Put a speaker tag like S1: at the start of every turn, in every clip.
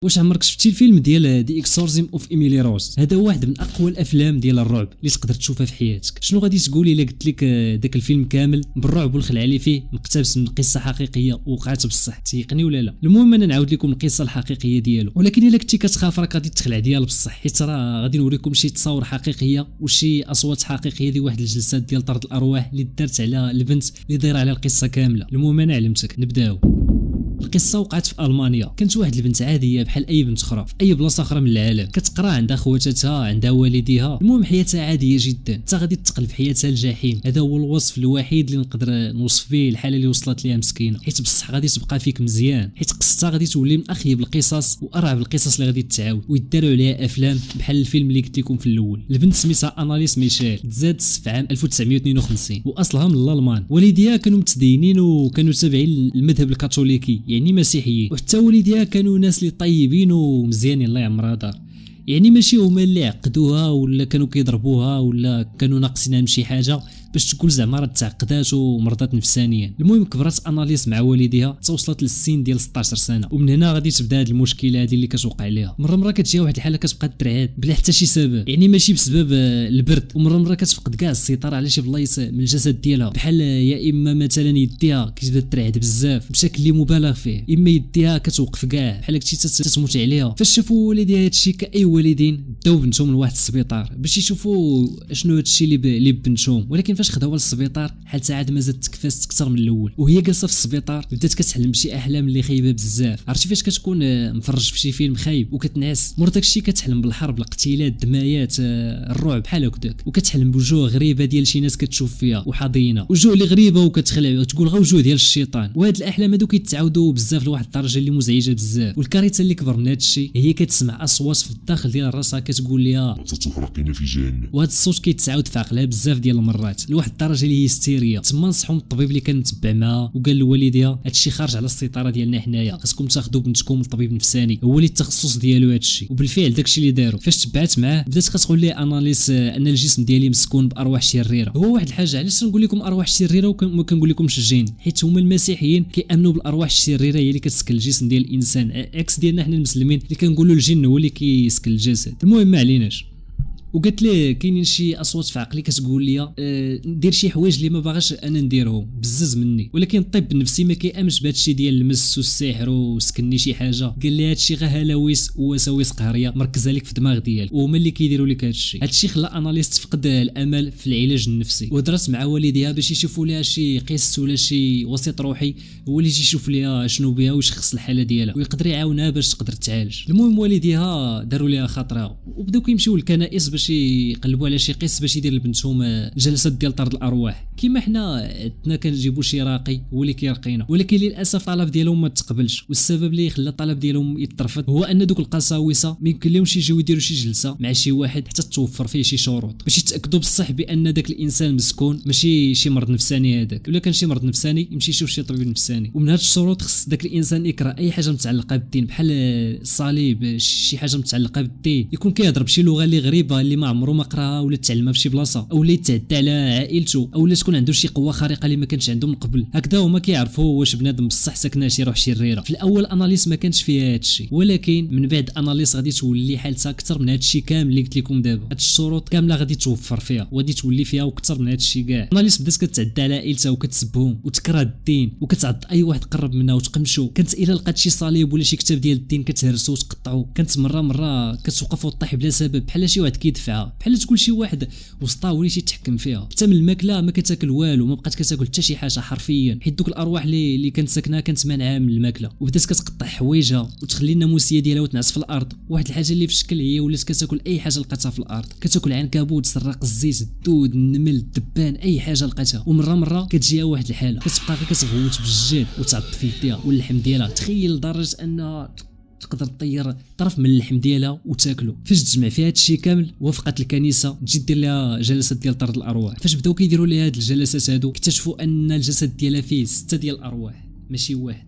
S1: واش عمرك شفتي الفيلم ديال دي اكسورزيم اوف ايميلي روز؟ هذا واحد من اقوى الافلام ديال الرعب اللي تقدر تشوفها في حياتك. شنو غادي تقولي الا قلت لك داك الفيلم كامل بالرعب والخلع اللي فيه مقتبس من قصه حقيقيه وقعت بصح؟ تيقني ولا لا؟ المهم انا نعاود لكم القصه الحقيقيه ديالو، ولكن الا كنتي كتخاف راك غادي تخلع ديال بصح، حيت راه غادي نوريكم شي تصاور حقيقيه وشي اصوات حقيقيه ديال واحد الجلسات ديال طرد الارواح اللي دارت على البنت اللي دايره على القصه كامله. المهم انا علمتك، نبداو. القصه وقعت في المانيا. كانت واحد البنت عاديه بحال اي بنت اخرى في اي بلاصه اخرى من العالم، كتقرا عندها خواتاتها عندها والديها. المهم حياتها عاديه جدا حتى غادي تقلب حياتها الجحيم. هذا هو الوصف الوحيد اللي نقدر نوصف به الحاله اللي وصلت ليها مسكينه، حيت بصح غادي تبقى فيك مزيان، حيت قصتها غادي تولي من اخيب القصص وارعب القصص اللي غادي تتعاود ويداروا عليها افلام بحال الفيلم اللي قلت لكم في الاول. البنت سميتها اناليس ميشيل، تزادت في عام 1952 واصلها من الالمان. والديها كانوا متدينين وكانوا تابعين المذهب الكاثوليكي يعني مسيحيين، وحتى والديها كانوا ناس اللي طيبين ومزيانين الله يعمرها دار. يعني ماشي هما اللي عقدوها ولا كانوا كيضربوها ولا كانوا ناقصينها من شي حاجه باش تقول زعما راه تعقدات ومرضات نفسانيا. المهم كبرت اناليس مع والديها توصلت للسن ديال 16 سنه، ومن هنا غادي تبدا هذه المشكله هذه اللي كتوقع ليها. مره كتجي واحد الحاله كتبقى ترعاد بلا حتى شي سبب، يعني ماشي بسبب البرد، ومره كتفقد كاع السيطره على شي بلايص من الجسد ديالها، بحال يا اما مثلا يديها كتبدا ترعد بزاف بشكل اللي مبالغ فيه، اما يديها كتوقف كاع بحال كنتي تتموت عليها. فاش شافوا والديها هادشي كاي والدين داو بنتهم لواحد السبيطار باش يشوفوا شنو هادشي اللي بنتهم. ولكن فاش خداوها للسبيطار حالتها عاد مازالت تكفاست اكثر من الاول، وهي جالسه في السبيطار بدات كتحلم بشي احلام اللي خايبه بزاف. عرفتي فاش كتكون مفرج في شي فيلم خايب وكتنعس مور داكشي كتحلم بالحرب الاقتيالات الدمايات الرعب بحال هكاك، وكتحلم بوجوه غريبه ديال شي ناس كتشوف فيها وحاضينه وجوه اللي غريبه وكتخلع وتقول غا وجوه ديال الشيطان. وهاد الاحلام هادو كيتعاودوا بزاف لواحد الدرجه اللي مزعجه بزاف. والكارثه اللي كبر من هادشي هي كتسمع اصوات في الداخل ديال راسها كتقول ليها
S2: ستحرقين في جهنم،
S1: وهذا الصوت كيتعاود في عقلها بزاف ديال المرات لواحد الدرجه اللي هي هستيريا. تما نصحوا من الطبيب اللي كان متبع معها وقال لوالديها هادشي خارج على السيطره ديالنا حنايا، خاصكم تاخذوا بنتكم لطبيب نفساني هو اللي التخصص ديالو هادشي. وبالفعل داكشي اللي داروا. فاش تبعت معاه بدات كتقول ليه اناليس ان الجسم ديالي مسكون بارواح شريره. هو واحد الحاجه علاش نقول لكم ارواح شريره وما كنقول لكمش الجن، حيت هما المسيحيين كيامنوا بالارواح الشريره هي اللي كتسكن الجسم ديال الانسان، عكس ديالنا حنا المسلمين اللي كنقولوا الجن هو اللي كيسكن الجسد. المهم ما عليناش. وقالت ليه كاينين شي اصوات في عقلي كتقول لي ندير شي حوايج اللي ما باغاش انا نديرهم بزز مني، ولكن الطب النفسي ما كيامنش بهذا الشيء ديال المس والسحر وسكني شي حاجه. قال لي هذا الشيء غير هلاويس ووساوس قهريه مركزه لك في الدماغ ديالك وهما اللي كيديروا لك هذا الشيء. هذا الشيء خلى اناليست تفقد الامل في العلاج النفسي، وهضرت مع والديها باش يشوفوا لها شي قس ولا شي وسيط روحي هو اللي يجي يشوف لها شنو بها ويشخص الحاله ديالها ويقدر يعاونها باش تقدر تعالج. المهم والديها داروا لها خاطرها وبداو كيمشيو للكنائس باش يقلبوا على شي قس باش يدير لبنتهم جلسات ديال طرد الارواح. كيما حنا عندنا كنجيبوا شي راقي هو اللي كيرقينا، ولكن للاسف الطلب ديالهم ما تقبلش. والسبب اللي خلى الطلب ديالهم يترفض هو ان دوك القساوسه ما يمكن لهمش يجيو يديروا شي جلسه مع شي واحد حتى توفر فيه شي شروط باش يتاكدوا بصح بان داك الانسان مسكون ماشي شي مرض نفساني. هذاك ولا كان شي مرض نفساني يمشي يشوف شي طبيب نفساني. ومن هاد الشروط خص داك الانسان يكره اي حاجه متعلقه بالدين بحال الصليب، شي حاجه متعلقه بالدين، يكون كيهضر بشي لغه اللي غريبه اللي ما عمره ما قراها ولا تعلمها في شي بلاصه، او اللي يتعدى على عائلته، او تكون عنده شي قوه خارقه اللي ما كانش عنده من قبل. هكذا هما كيعرفوا واش بنادم بصح ساكنه شي روح شريره. في الاول اناليس ما كانش فيها هادشي، ولكن من بعد اناليس غادي تولي حالتها اكثر من هادشي كامل اللي قلت لكم دابا. هاد الشروط كامله غادي توفر فيها وغادي تولي فيها واكثر من هادشي كاع. اناليس بدات كتعدى على عائلتها وكتسبهم وتكره الدين وكتعض اي واحد قرب منها وتقمشو. كانت الا لقات شي صليب ولا شي كتاب ديال الدين كتهرسو وتقطعو. كانت مره كتوقف وطيح بلا سبب بحال شي واحد كيدفعها، بحال تقول شي واحد وسطاوي شي تحكم فيها. حتى من الماكله ما كتاكل والو، ما بقات كتاكل حتى شي حاجه حرفيا، حيت دوك الارواح اللي كانت ساكنه كانت مانعه من الماكله. وبدات كتقطع حوايجها وتخلي الناموسيه ديالها وتنعس في الارض. واحد الحاجه اللي في الشكل هي ولات كتاكل اي حاجه لقاتها في الارض، كتاكل عنكبوت، سراق الزيت، الدود، النمل، الدبان، اي حاجه لقاتها. ومره كتجيها واحد الحاله كتبقى غير كتغوت بالجاد وتعض في يديها واللحم ديالها. تخيل لدرجه انها تقدر تطير طرف من اللحم ديالها وتاكلو. فاش تجمع فيها هادشي كامل وافقت الكنيسه تجي دير لها جلسات ديال طرد الارواح. فاش بداو كيديروا لها هاد الجلسات هادو اكتشفوا ان الجسد ديالها فيه 6 ديال الارواح ماشي واحد.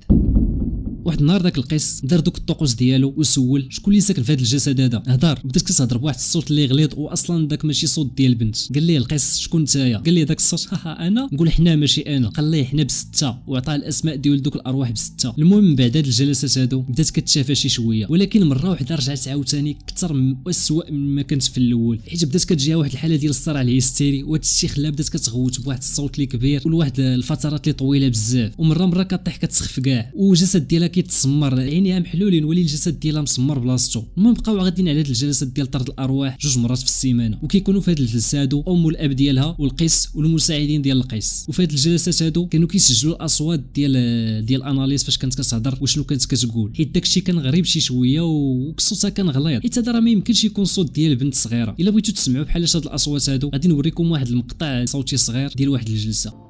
S1: واحد النهار داك القيس دار دوك الطقوس ديالو وسول شكون اللي ساكن في هذا الجسد هذا. هضر بدات كتهضر بواحد الصوت اللي غليظ واصلا داك ماشي صوت ديال البنت. قال ليه القيس شكون نتايا؟ قال ليه داك الصوت ها انا. نقول حنا ماشي انا. قال ليه حنا بسته وعطاه الاسماء ديال دوك الارواح بسته. المهم من بعد هاد الجلسات هادو بدات كتشافى شي شويه، ولكن مره واحده رجعت عاوتاني اكثر واسوء مما كانت في الاول، حيت بدات كتجيها واحد الحاله ديال الصراع الهستيري، وهذا الشيء خلاها بدات كتغوت بواحد الصوت اللي كبير ولواحد الفترات اللي طويله بزاف، ومره كطيح كتسخف كاع، والجسد ديالها كيتسمر، عينيها محلولين ولي الجسد ديالها مسمر بلاصتو. المهم بقاو غاديين على هاد الجلسات ديال طرد الارواح 2 مرات في السيمانه، وكيكونوا في هاد الجلسه هادو ام والاب ديالها والقيس والمساعدين ديال القيس. وفي هاد الجلسات هادو كانوا كيسجلوا الاصوات ديال اناليز فاش كانت كتهضر وشنو كانت كتقول، حيت داكشي كان غريب شي شويه وصوتها كان غليظ، حيت هذا راه ما يمكنش يكون صوت ديال بنت صغيره. الا بغيتو تسمعوا بحال هاد الاصوات هادو غادي نوريكم واحد المقطع صوتي صغير ديال واحد الجلسه.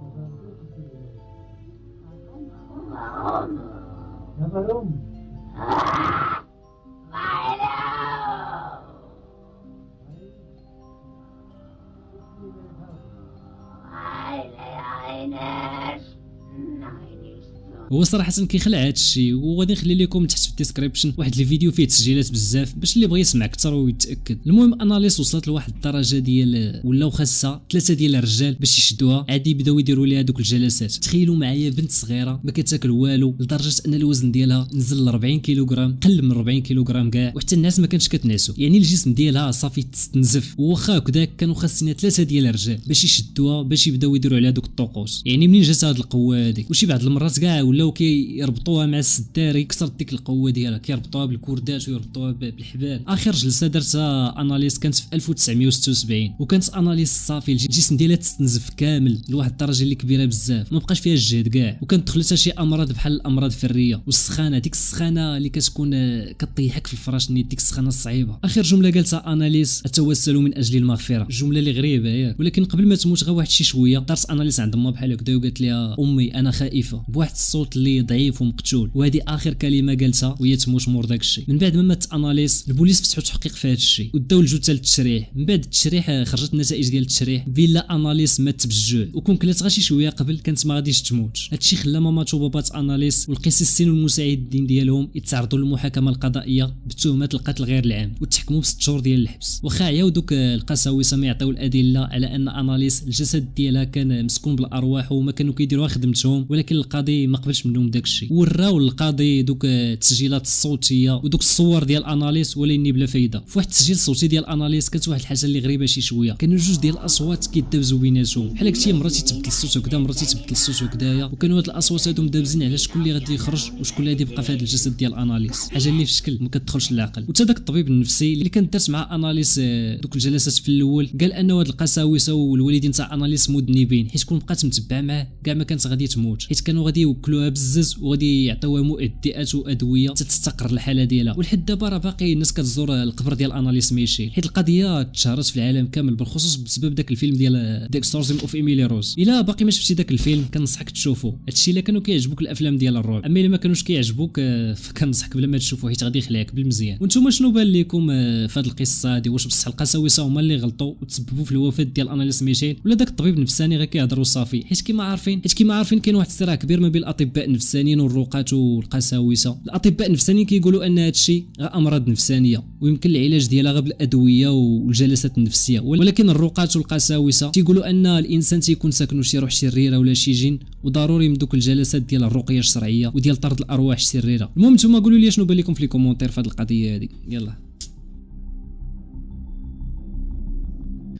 S1: هو صراحه كيخلع هذا الشيء، وغادي نخلي لكم تحت في الديسكريبشن واحد الفيديو فيه تسجيلات بزاف باش اللي بغى يسمع اكثر ويتاكد. المهم اناليس وصلت لواحد الدرجه ديال ولاو خاصها 3 ديال الرجال باش يشدوها، عادي بداو يديروا ليها دوك الجلسات. تخيلوا معايا بنت صغيره ما كتاكل والو لدرجه ان الوزن ديالها نزل ل 40 كيلوغرام، قل من 40 كيلوغرام كاع، وحتى الناس ما كانش كتنعسوا، يعني الجسم ديالها صافي تستنزف. وواخا هكذاك كانوا خاصين 3 ديال الرجال باش يشدوها باش يبداو يديروا عليها دوك الطقوس. يعني منين جات هاد القوه هذه؟ وشي بعض المرات كاع ولاو كيربطوها مع السداري يكسر ديك القوه ديالها، كيربطوها بالكوردات ويربطوها بالحبال. اخر جلسه درتها اناليز كانت في 1976، وكانت اناليز صافي الجسم ديالها تستنزف كامل لواحد الدرجه اللي كبيره بزاف، ما بقاش فيها الجهد كاع، وكانت دخلتها شي امراض بحال الامراض الفريه والسخانه، ديك السخانه اللي كتكون كطيحك في الفراش، نيت ديك السخانه الصعيبه. اخر جمله قالتها اناليز اتوسل من اجل المغفره، جمله اللي غريبه ياك، ولكن قبل ما تموت غير واحد شي شويه دارت اناليز عند امها بحال هكذا وقالت لها امي انا خائفه، بواحد الصوت اللي ضعيف ومقتول، وهذه اخر كلمه قالتها وهي تموت مور داك الشيء. من بعد ما مات اناليز البوليس فتحوا تحقيق في هذا الشيء وداو الجثه للتشريح. من بعد التشريح خرجت النتائج ديال التشريح بلا اناليز مات بالجوع، وكون كلات غير شي شويه قبل كانت ما غاديش تموت. هذا الشيء خلى ماماتو وبابات اناليز والقسيسين والمساعدين ديالهم يتعرضوا للمحاكمه القضائيه بتهمه القتل غير العام، وتحكموا ب6 شهور ديال الحبس. واخا عياو دوك القساوسه ما يعطيو الادله على ان اناليز الجسد ديالها كان مسكون بالارواح وما كانوا كيديروها خدمتهم، ولكن القاضي ما قبلش منهم داك الشيء، وراو القاضي دوك التسجيلات الصوتيه ودوك الصور ديال اناليز ولكن بلا فايده. في واحد التسجيل صوتي ديال اناليز كانت واحد الحاجه اللي غريبه شي شويه، كانوا 2 ديال الاصوات كيدابزوا بيناتهم بحال هكا، مرات يتبدل الصوت هكذا مرات يتبدل الصوت هكذايا، وكانوا هاد الاصوات هادو مدابزين على شكون اللي غادي يخرج وشكون اللي غادي يبقى في هذا الجسد ديال اناليز، حاجه اللي في شكل ما كتدخلش للعقل. وتا داك الطبيب النفسي اللي كان دارت مع اناليز دوك الجلسات في الاول قال انه هاد القساوسه والوالدين تاع اناليز مذنبين، حيت كون بقات متبعه معاه كاع ما كانت غادي تموت، حيت كانوا غادي يوكلوها بالزز وغادي يعطيوها مؤدئات وادويه تستقر الحاله ديالها. ولحد دابا راه باقي الناس كتزور القبر ديال اناليز ميشيل، حيت القضيه تشهرت في العالم كامل بالخصوص بسبب داك الفيلم ديال ديكستورزم اوف ايميلي روز. الا باقي ما شفتي داك الفيلم كنصحك تشوفو، هادشي الا كانوا كيعجبوك الافلام ديال الرعب، اما الا ما كانوش كيعجبوك فكنصحك بلا ما تشوفو حيت غادي يخلعك بالمزيان. وانتم شنو بان لكم في هاد القصه هادي؟ واش بصح القساوسه هما اللي غلطوا وتسببوا في الوفاه ديال اناليز ميشيل، ولا داك الطبيب النفساني غير كيهضروا صافي؟ حيت كيما عارفين كاين واحد الصراع كبير ما بين الاطباء النفسانيين والرقاة والقساوسه. الاطباء النفسانيين كيقولوا ان هادشي غير امراض نفسانيه ويمكن العلاج ديالها غير بالادويه والجلسات النفسيه، ولكن الرقاة والقساوسه تيقولوا ان الانسان تيكون ساكنو شي روح شريره ولا شي جن، وضروري من دوك الجلسات ديال الرقيه الشرعيه وديال طرد الارواح الشريره. المهم نتوما قولوا لي شنو بان لكم في لي كومونتير في هذه القضيه هذه. يلا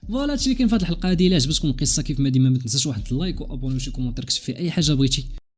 S1: فوالا هادشي اللي كاين في هذه الحلقه هذه. الا عجبتكم القصه كيف ما ديما ما تنساش واحد اللايك وابوني وشي كومونتير كتب فيه اي حاجه بغيتي.